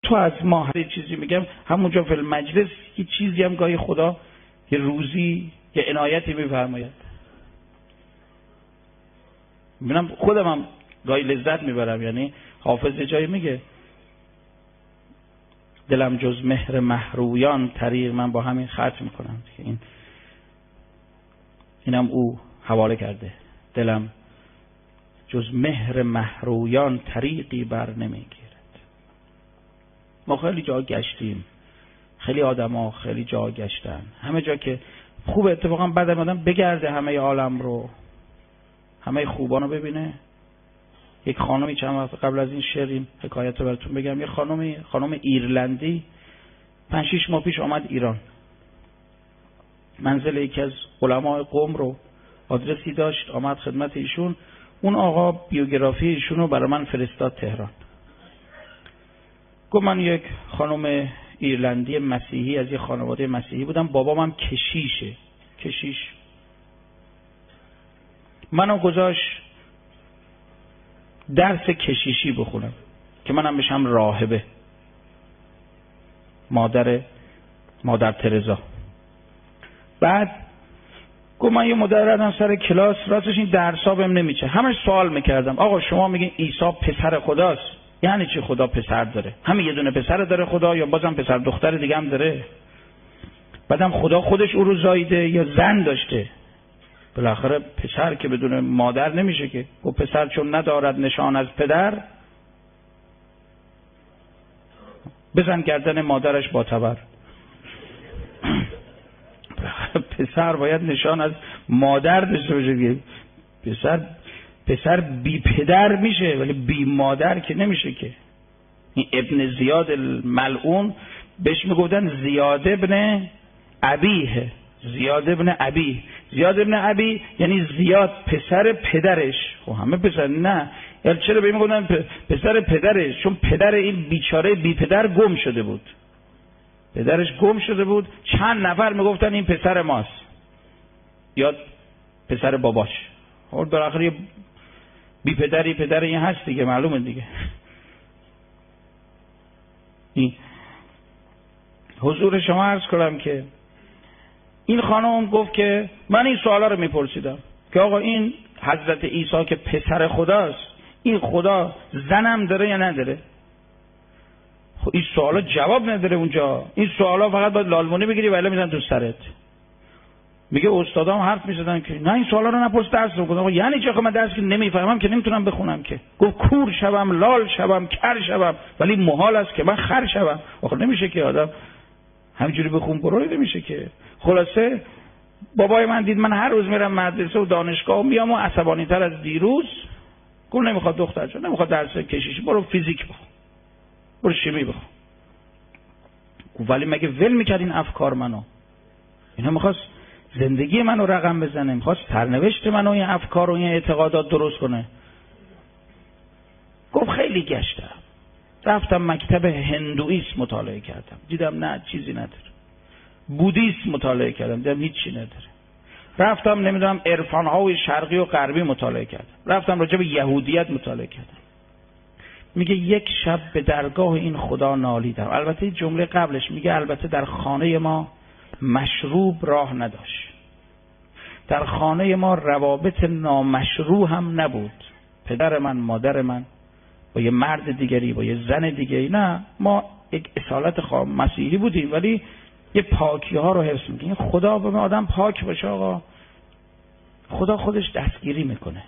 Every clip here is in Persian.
تو از ما هر چیزی میگم همونجا فی المجلس یه چیزی هم گاهی خدا یه روزی یه عنایتی میفرماید. میبینم خودم هم گاهی لذت میبرم. یعنی حافظ جایی میگه دلم جز مهر محرویان طریق، من با همین ختم میکنم که اینم او حواله کرده، دلم جز مهر محرویان طریقی بر نمیگیرد. ما خیلی جا گشتیم، خیلی آدما خیلی جا گشتن، همه جا که خوب اتفاقا بعد آدم بگرده همه عالم رو، همه خوبان رو ببینه. یک خانمی چند وقت قبل از این شعر این حکایت رو براتون بگم، یک خانم ایرلندی 5-6 ماه پیش آمد ایران، منزل یکی از علمای قم رو آدرسی داشت، آمد خدمت ایشون. اون آقا بیوگرافی ایشون رو برای من فرستاد تهران. گفت من یک خانم ایرلندی مسیحی از یک خانواده مسیحی بودم، بابام هم کشیش. منو گذاشت درس کشیشی بخونم که منم بشم راهبه، مادر ترزا. بعد گفت من یه مدت رفتم سر کلاس، راستش این درسا بهم نمیچه، همش سوال میکردم آقا شما میگین عیسی پسر خداست، یعنی چی خدا پسر داره؟ همین یه دونه پسر داره خدا یا بازم پسر دختر دیگه هم داره؟ بعدم خدا خودش او رو زاییده یا زن داشته؟ بالاخره پسر که بدون مادر نمیشه که. و پسر چون ندارد نشان از پدر، بزن گردن مادرش با تبر. پسر باید نشان از مادر داشته باشه. پسر بی پدر میشه ولی بی مادر که نمیشه که. این ابن زیاد الملعون بهش میگفتن زیاد ابن ابیه. زیاد ابن ابی یعنی زیاد پسر پدرش. خب همه پسر نه، یعنی چرا به این میگفتن پسر پدرش؟ چون پدر این بیچاره بی پدر گم شده بود، پدرش گم شده بود. چند نفر میگفتن این پسر ماست یا پسر باباش. خب بالاخره بی پدری پدر این هست دیگه، معلومه دیگه. این حضور شما عرض کنم که این خانم گفت که من این سوالا رو میپرسیدم که آقا این حضرت عیسی که پسر خداست، این خدا زنم داره یا نداره؟ خب این سوالا جواب نداره اونجا. این سوالا فقط باید لالمونی بگیری و الا میزن تو سرت. میگه استادام حرف میزدن که نه این سوالا رو نپرس، درس رو کن. یعنی چه؟ من درس که نمیفهمم که نمیتونم بخونم که. گفت کور شوم، لال شوم، کر شوم، ولی محال است که من خر شوم. آخه نمیشه که آدم همینجوری بخون برو، نمیشه که. خلاصه بابای من دید من هر روز میرم مدرسه و دانشگاه و میام و عصبانی تر از دیروز. گفت نمیخواد دختر جان، نمیخواد درس کشیشی، برو فیزیک بخون، برو شیمی بخون. ولی مگه ول میکرد این افکار منو؟ اینا میخواست زندگی منو رقم بزنه، میخواست سرنوشت منو این افکار و این اعتقادات درست کنه. گفت خیلی گشتم، رفتم مکتب هندویسم مطالعه کردم، دیدم نه چیزی نداره. بودیسم مطالعه کردم، دیدم هیچی نداره. رفتم نمیدونم عرفان‌های شرقی و غربی مطالعه کردم، رفتم راجع به یهودیت مطالعه کردم. میگه یک شب به درگاه این خدا نالیدم. البته جمله قبلش میگه البته در خانه ما مشروب راه نداشت، در خانه ما روابط نامشروع هم نبود. پدر من، مادر من با یه مرد دیگری، با یه زن دیگری، نه ما یک اصالت مسیحی بودیم ولی یه پاکی ها رو حفظ میکنیم. خدا به آدم پاک باشه آقا، خدا خودش دستگیری میکنه،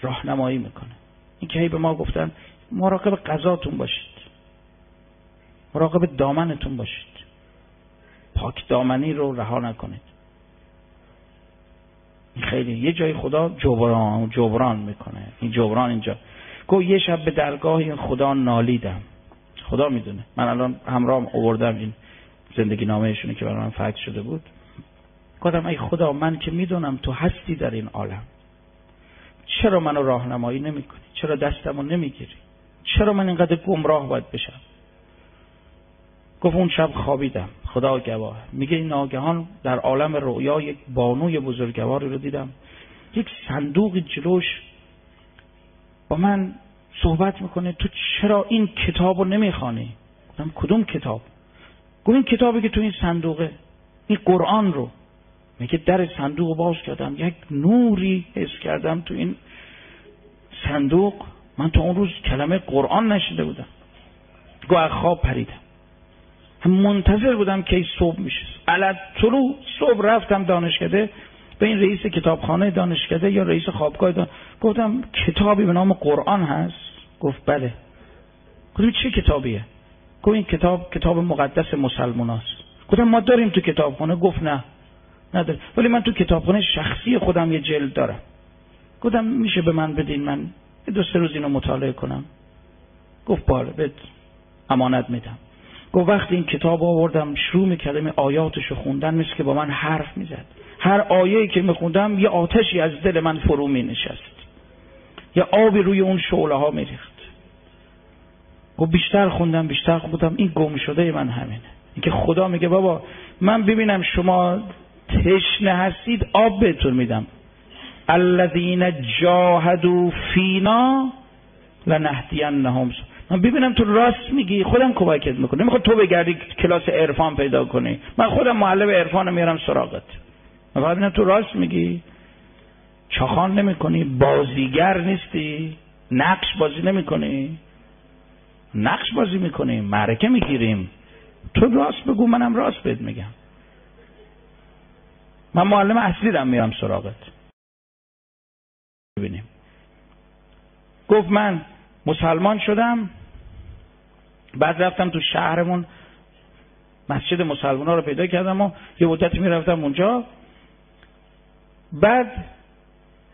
راهنمایی میکنه. این که به ما گفتن مراقب غذاتون باشید، مراقب دامنتون باشید، پاک دامنی رو رها نکنید. این خیلی یه جای خدا جبران میکنه. این جبران اینجا گفت یه شب به درگاه این خدا نالیدم. خدا میدونه، من الان همراهم آوردم این زندگی نامه‌شونه که برای من فکس شده بود. گفتم ای خدا، من که میدونم تو هستی در این عالم، چرا منو راهنمایی نمی‌کنی؟ چرا دستمو نمیگیری؟ چرا من اینقدر گمراه باید بشم؟ گفت اون شب خوابیدم، خدا گواه. میگه این ناگهان در عالم رؤیا یک بانوی بزرگواری رو دیدم، یک صندوق جلوش با من صحبت میکنه، تو چرا این کتابو نمیخوانی؟ گفتم کدوم کتاب؟ گفت این کتابی که تو این صندوقه، این قرآن رو. میگه در صندوق رو باز کردم، یک نوری حس کردم تو این صندوق. من تا اون روز کلمه قرآن نشیده بودم. گوه خواب پریدم، هم منتظر بودم که صبح میشه. علت طلوع صبح رفتم دانشکده، به این رئیس کتابخانه دانشکده یا رئیس خوابگاه گفتم کتابی به نام قرآن هست؟ گفت بله. گفتم چه کتابیه؟ گفت این کتاب مقدس مسلمان هست. گفتم ما داریم تو کتابخانه؟ گفت نه نداره، ولی من تو کتابخانه شخصی خودم یه جلد دارم. گفتم میشه به من بدین، من 2-3 روز اینو مطالعه کنم؟ گفت باله، بهت امانت میدم. گفت وقتی این کتاب آوردم شروع میکردم آیاتشو خوندن، مثل که با من حرف میزد. هر آیه‌ای که میخوندم یه آتشی از دل من فرو مینشست، یه آبی روی اون شعله ها میریخت. گفت بیشتر خوندم این گم شده من همینه. اینکه خدا میگه بابا من ببینم شما تشنه هستید، آب بهتون میدم. الذین جاهدوا فینا لنهدینهم. من ببینم تو راست میگی، خودم کمکت میکنم. نمیخواد تو بگردی کلاس عرفان پیدا کنی، من خودم معلم عرفان میارم سراغت. من ببینم تو راست میگی، چاخان نمیکنی، بازیگر نیستی، نقش بازی نمیکنی. نقش بازی میکنیم، معرکه میگیریم. تو راست بگو، منم راست بهت میگم. من معلم اصلی دارم میرم سراغت. ببینیم. گفت من مسلمان شدم، بعد رفتم تو شهرمون مسجد مسلمان‌ها رو پیدا کردم و یه مدتی میرفتم اونجا. بعد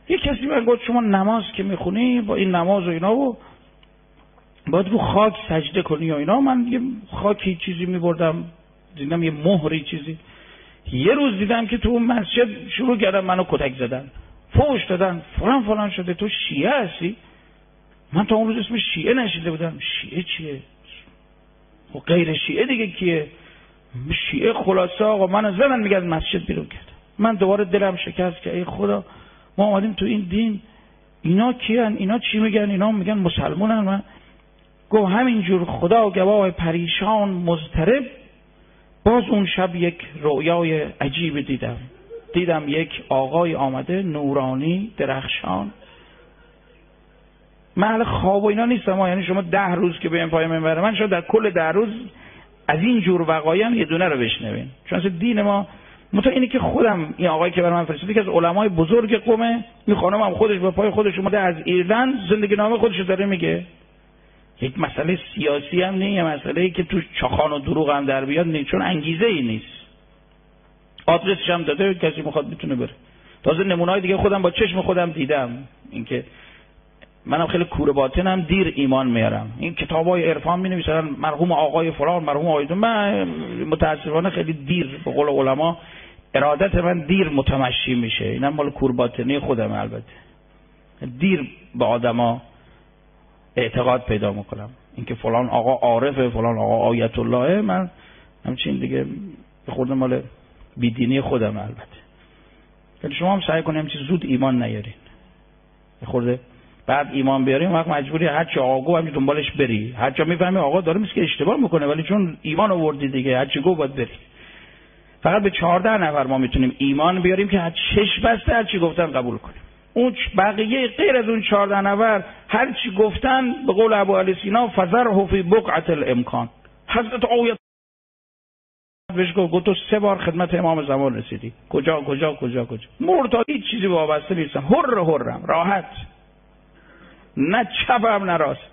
یه کسی من گفت شما نماز که میخونی با این نماز و اینا و باید رو خاک سجده کنی و اینا. من یه خاکی چیزی میبردم، دیدم یه مهری چیزی. یه روز دیدم که تو اون مسجد شروع کردن منو کتک زدن، فوش دادن، فلان شده. تو شیعه هستی؟ من تا اون روز اسم شیعه نشیده بودم. شیعه چیه؟ خب غیر شیعه دیگه کیه؟ شیعه خلاصه آقا منو زدن، میگن مسجد بیرون کرد. من دوباره دلم شکست که ای خدا ما اومدیم تو این دین، اینا کیان؟ اینا چی میگن؟ اینا میگن مسلمانن. من گفت همینجور خدا گواه پریشان مضطرب. باز اون شب یک رؤیای عجیب دیدم یک آقای آمده نورانی درخشان. محل خواب و اینا نیستم، یعنی شما 10 روز که به این پای منبر من شاید در کل 10 روز از این جور وقایع یه دونه رو بشنوین. چون اصلا دین ما متأ اینه که خودم این آقایی که برای من فرستاد که از علمای بزرگ قومه، این خانم هم خودش به پای خودش اومده از ایرلند زندگی نامه خودش داره میگه. یک مسئله سیاسی هم نیست، مسئله‌ای که تو چاخان و دروغ هم در بیاد نیست، چون انگیزه ای نیست. آدرسش هم داده، کسی میخواد میتونه بره. تازه نمونه‌های دیگه خودم با چشم خودم دیدم. اینکه منم خیلی کوره باطنم، دیر ایمان میارم. این کتابای عرفان می‌نویسن مرحوم آقای فلان، مرحوم آقای من متأسفانه خیلی دیر، به قول علما ارادت من دیر متمشی میشه. اینم مال کوره باطنی خودم، البته دیر به آدما اعتقاد پیدا میکنم. اینکه فلان آقا عارفه، فلان آقا آیت الله، من همچین دیگه خورده مال بیدینی خودم. البته ولی شما هم سعی کنید همچین زود ایمان نیارین. خورده بعد ایمان بیاریم وقت مجبوری هر چی آقا گفت همین دنبالش بری. هر جا میفهمی آقا داره میگه اشتباه میکنه، ولی چون ایمان آوردی دیگه هر چی گفت باید بری. فقط به 14 نفر ما میتونیم ایمان بیاریم که هر چش بسته هر چی گفتن قبول کنیم. اون بقیه غیر از اون 14 نفر هر چی گفتن، به قول ابو علی سینا فذره فی بقعه الامکان. حضرت آیت بهش گفت تو 3 بار خدمت امام زمان رسیدی، کجا مرتضی هیچ چیزی وابسته نیستم، حرم راحت، نه چپم نه راست،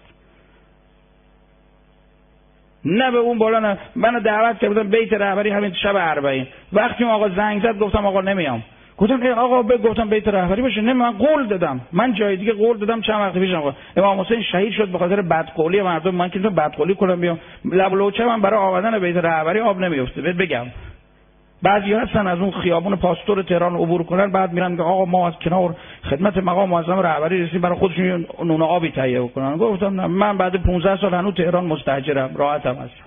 نه به اون بالا نه. منو دعوت کردن بیت رهبری همین شب 40. وقتی آقا زنگ زد گفتم آقا نمیام. گفتم ای آقا گفتم بیت رهبری باشه. نه من قول دادم، من جای دیگه قول دادم چند وقت پیش. امام حسین شهید شد به خاطر بدقولی مردم. من که بدقولی کنم بیام لب لوچه من برای آمدن بیت رهبری آب نمیفته. بگم بعضی هستن از اون خیابون پاستور تهران عبور کنن، بعد میرن که آقا ما از کنار خدمت مقام معظم رهبری رسیدیم، برای خودشون نون آبی تهیه کنن. گفتم نه، من بعد 15 سال هنوز تهران مستاجرم، راحتم هستم،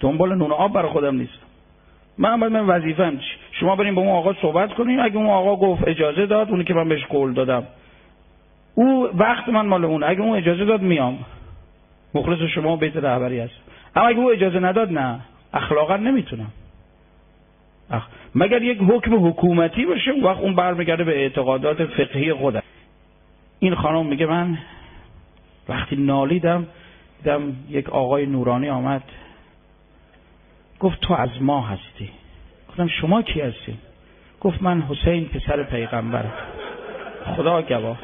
دنبال نون آب برای خودم نیستم. من وظیفه‌ام شما بریم با اون آقا صحبت کنیم. اگه اون آقا گفت اجازه داد، اونی که من بهش قول دادم، او وقت من مال اون، اگه اون اجازه داد میام. مخلص شما بیت رهبری هست. اما اگه او اجازه نداد نه، اخلاقا نمیتونم. مگر یک حکم حکومتی باشه، وقت اون برمیگرده به اعتقادات فقهی خودم. این خانم میگه من وقتی نالیدم دیدم یک آقای نورانی آمد گفت تو از ما هستی. گفتم شما کی هستی؟ گفت من حسین پسر پیغمبرم. خدا گواه.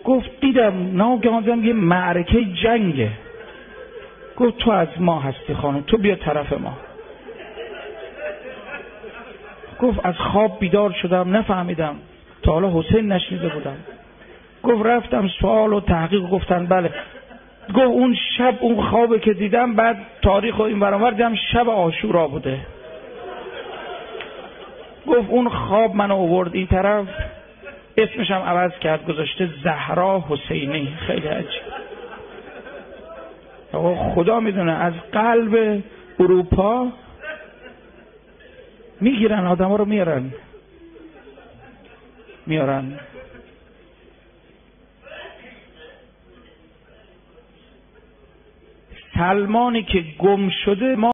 گفت دیدم ناگهان دیدم یه معرکه جنگه. گفت تو از ما هستی خانم، تو بیا طرف ما. گفت از خواب بیدار شدم نفهمیدم، تا حالا حسین نشنیده بودم. گفت رفتم سوال و تحقیق گفتن بله. گفت اون شب اون خوابه که دیدم، بعد تاریخ و این برانور دیدم شب عاشورا بوده. گفت اون خواب منو آورد این طرف، اسمش هم عوض کرد گذاشته زهرا حسینی. خیلی عجیب. خدا میدونه از قلب اروپا میگیرن آدم ها رو میارن. سلمانی که گم شده ما